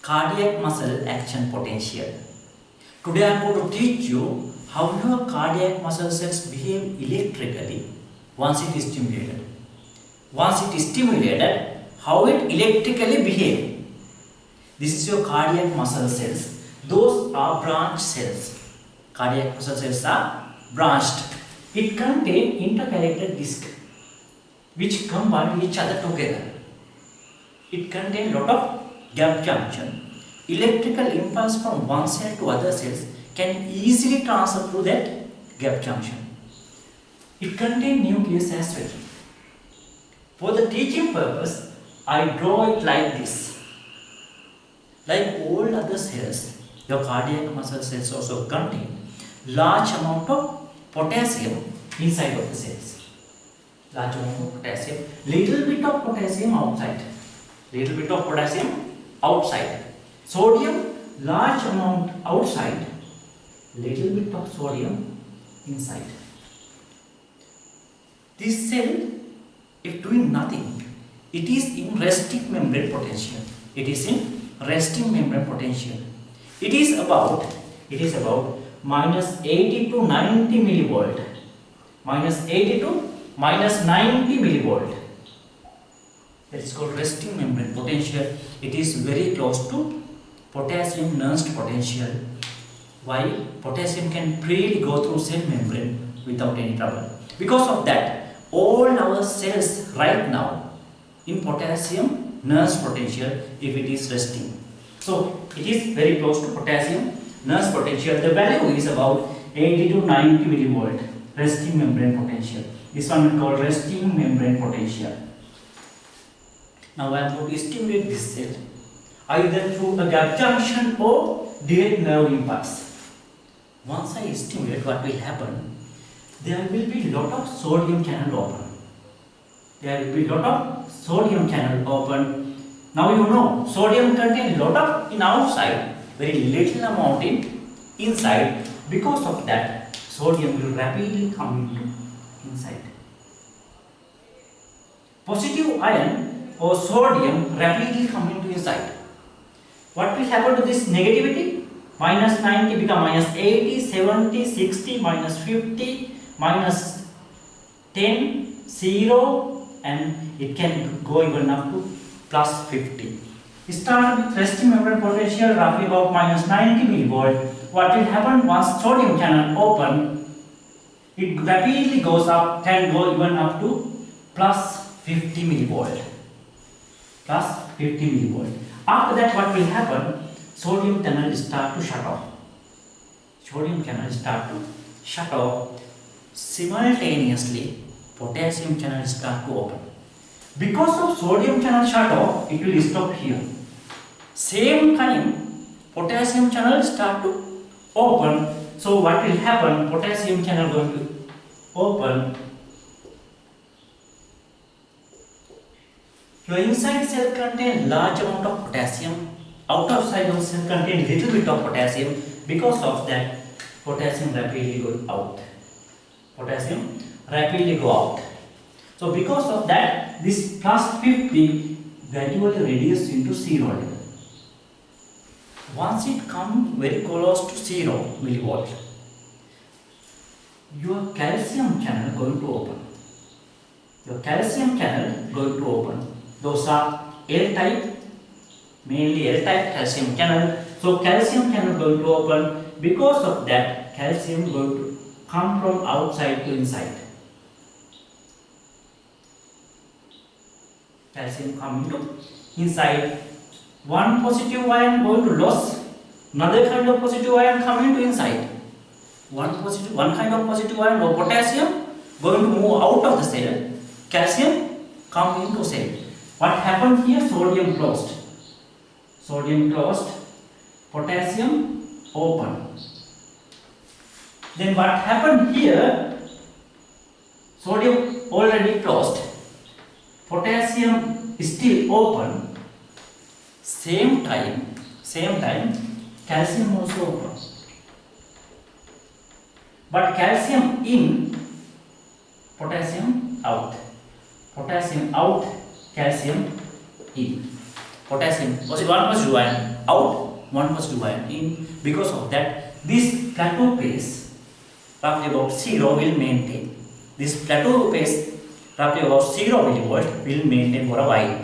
cardiac muscle action potential. Today I am going to teach you how your cardiac muscle cells behave electrically once it is stimulated. Once it is stimulated, how it electrically behaves. This is your cardiac muscle cells. Those are branched cells. Cardiac muscle cells are branched. It contains interconnected discs which combine each other together. It contains lot of gap junction. Electrical impulse from one cell to other cells can easily transfer through that gap junction. It contains nucleus as well. For the teaching purpose, I draw it like this. Like all other cells, your cardiac muscle cells also contain large amount of potassium inside of the cells. Large amount of potassium, little bit of potassium outside. Little bit of potassium outside. Sodium, large amount outside. Little bit of sodium inside. This cell is doing nothing. It is in resting membrane potential. It is in resting membrane potential. It is about minus 80 to 90 millivolt. Minus 80 to minus 90 millivolt. It's called resting membrane potential. It is very close to potassium nursed potential. Why? Potassium can freely go through cell membrane without any trouble. Because of that, all our cells right now in potassium nursed potential if it is resting. So it is very close to potassium nursed potential. The value is about 80 to 90 millivolt resting membrane potential. This one we call resting membrane potential. Now I am going to stimulate this cell either through a gap junction or direct nerve impulse. Once I stimulate, what will happen? There will be lot of sodium channel open. There will be lot of sodium channel open. Now you know sodium contains lot of in outside, very little amount in inside. Because of that, sodium will rapidly come into inside. Positive ion or sodium rapidly come into inside. What will happen to this negativity? Minus 90 become minus 80, 70, 60, minus 50, minus 10, 0, and it can go even up to plus 50. Start with resting membrane potential roughly about minus 90 millivolt. What will happen once sodium channel open? It rapidly goes up, can go even up to plus 50 millivolt. Plus 50 millivolt. After that, what will happen? Sodium channel start to shut off. Sodium channel start to shut off. Simultaneously, potassium channel start to open. Because of sodium channel shut off, it will stop here. Same time, potassium channel start to open. So what will happen? Potassium channel going to open. Your inside cell contain large amount of potassium. Outside of cell contain little bit of potassium. Because of that, potassium rapidly goes out. Potassium rapidly go out. So because of that, this plus 50 gradually reduces into 0 level. Once it comes very close to 0 millivolt, your calcium channel going to open. Your calcium channel going to open. Those are L-type, mainly L-type calcium channel. So calcium channel going to open. Because of that, calcium going to come from outside to inside. Calcium coming to inside. One positive ion going to loss. Another kind of positive ion coming to inside. One kind of positive ion or potassium going to move out of the cell. Calcium come into cell. What happened here? Sodium closed. Sodium closed. Potassium open. Then what happened here? Sodium already closed. Potassium is still open. Same time, calcium also open. But calcium in, potassium out. Potassium out, calcium in. potassium was 1 positive ion out, 1 positive ion in. Because of that, this plateau phase roughly about 0 will maintain. This plateau phase roughly about 0 millivolt will maintain for a while.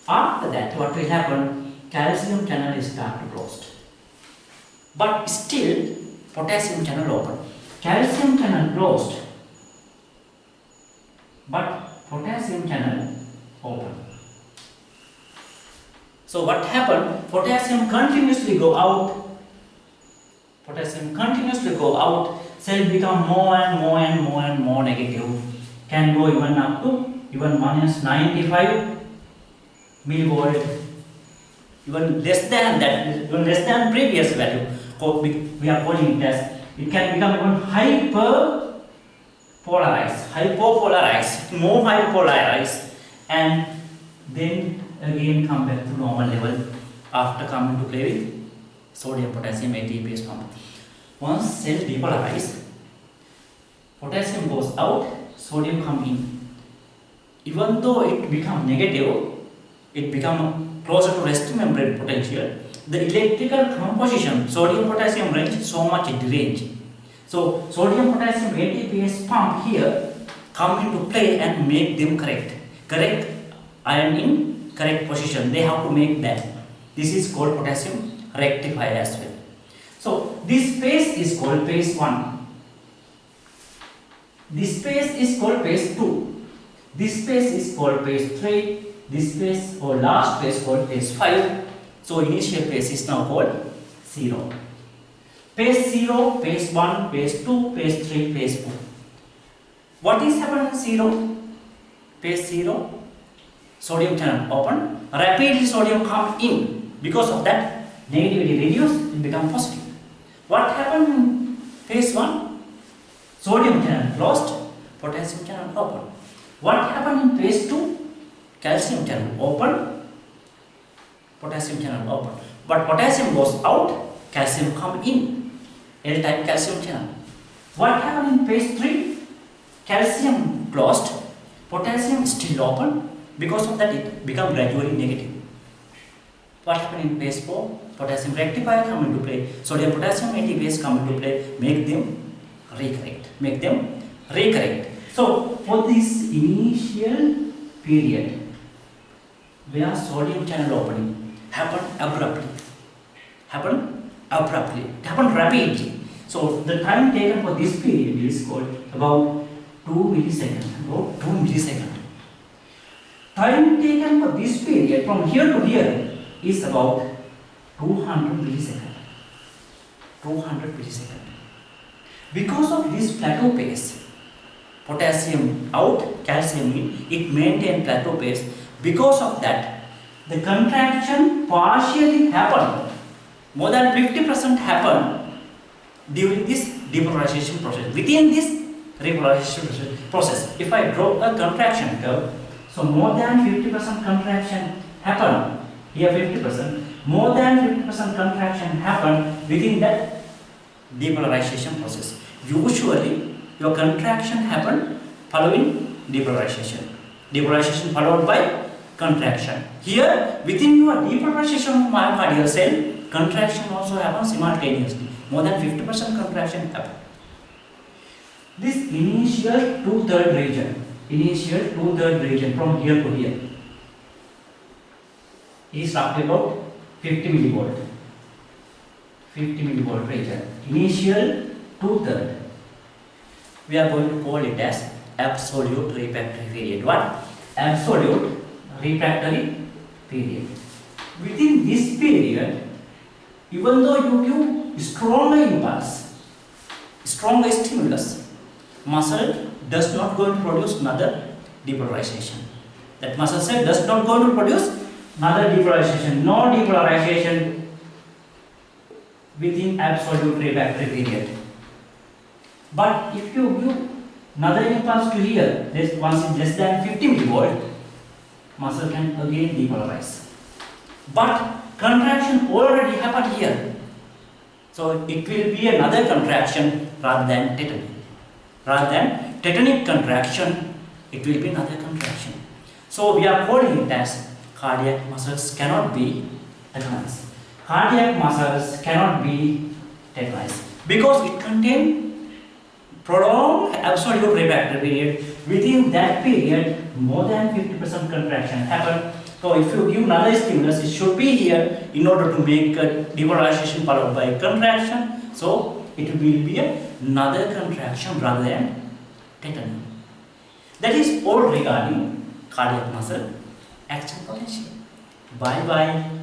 After that, what will happen? Calcium channel is start to closed, but still potassium channel open. Calcium channel closed, but potassium channel open. So what happened? Potassium continuously go out. Potassium continuously go out. Cell become more and more and more and more negative. Can go even up to even minus 95 millivolt. Even less than that, even less than previous value. We are calling it as, it can become even hyperpolarized, more hyperpolarized, and then again come back to normal level after coming to play with sodium potassium ATPase pump. Once cell depolarized, potassium goes out, sodium come in. Even though it become negative, it become closer to resting membrane potential, the electrical composition, sodium potassium range so much deranged. So sodium potassium ATPase pump here come into play and make them correct ion in correct position. They have to make that. This is called potassium rectifier as well. So this phase is called phase 1. This phase is called phase 2. This phase is called phase 3. This phase or last phase called phase 5. So initial phase is now called 0. Phase 0, phase 1, phase 2, phase 3, phase 4. What is happening in 0? Phase 0, sodium channel open. Rapidly sodium come in. Because of that, negativity reduced, it become positive. What happened in phase 1? Sodium channel closed, potassium channel open. What happened in phase 2? Calcium channel open, potassium channel open. But potassium goes out, calcium come in. L-type calcium channel. What happened in phase 3? Calcium closed, potassium still open. Because of that, it become gradually negative. What happened in phase 4? Potassium rectifier come into play. Sodium potassium ATPase come into play. Make them recorrect. So for this initial period where sodium channel opening happened abruptly, happened rapidly. So the time taken for this period is called about 2 milliseconds. Time taken for this period from here to here is about 200 milliseconds. Because of this plateau phase, potassium out, calcium in, it maintains plateau phase. Because of that, the contraction partially happened. More than 50% happened during this depolarization process. Within this repolarization process, if I draw a contraction curve, so more than 50% contraction happened. Here 50%, more than 50% contraction happened within that depolarization process. Usually, your contraction happened following depolarization. Depolarization followed by contraction. Here, within your depolarization of myocardial cell, contraction also happens simultaneously. More than 50% contraction happens. This initial two-third region from here to here is roughly about 50 millivolt region. Initial two-third. We are going to call it as absolute refractory period. What? Absolute refractory period. Within this period, even though you give stronger impulse, stronger stimulus, muscle does not going to produce another depolarization. That muscle cell does not going to produce another depolarization. No depolarization within absolute refractory period. But if you give another impulse to here, once is less than 50 millivolt, muscle can again depolarize. But contraction already happened here. So it will be another contraction rather than tetanic. Rather than tetanic contraction, it will be another contraction. So we are calling it as cardiac muscles cannot be tetanized. Cardiac muscles cannot be tetanized because it contains prolonged absolute refractory period. Within that period, more than 50% contraction happen. So if you give another stimulus, it should be here in order to make a depolarization followed by contraction. So it will be another contraction rather than tetany. That is all regarding cardiac muscle action potential. Bye bye.